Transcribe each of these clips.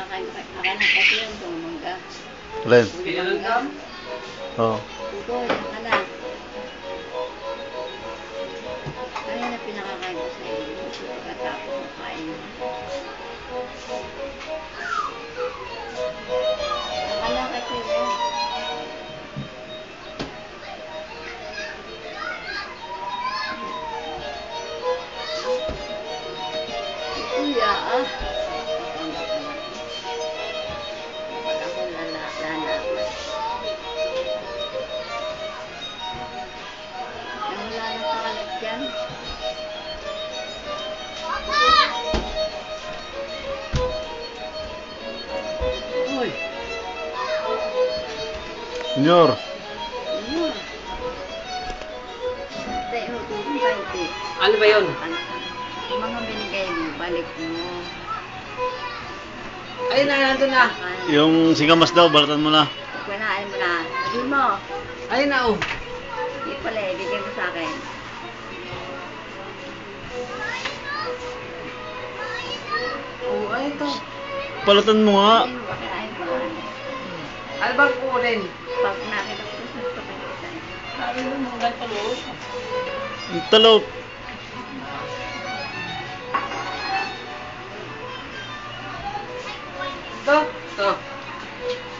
pinakakain ko. Akala kasi yun, tumangga. Len. Tumangga. Oo. Putol, akala. Ano na pinakakain ko sa iyo? Pagkatapos ng kain mo. Akala kasi yun. Kuya, ah. Pag ako lalakad. Wala na pakalat dyan. Uy. Senyor. Ayun. Tay, utulong tayo, tay. Ano ba yun? Yung mga binigay mo, balik mo. Ayun na, nandun na. Yung singamas daw, balatan mo na. Kunain mo na. Sabihin mo. Ayun na, oh. Hindi pala, ibigay mo sa akin. Oh, ayun to. Balatan mo nga. Ayun, kinain mo na. Ano bang kunin? Pag nakita ko sa kita. Sabi mo, mga palos. Ang talop. Ito. Ito.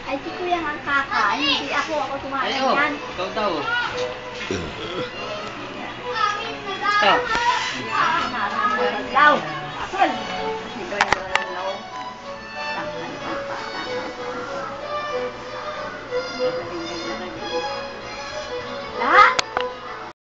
Ay, si Kuya nga kakain. Hindi ako tumain Ay, oh. yan. Ikaw daw. Ito. Yan. Yan.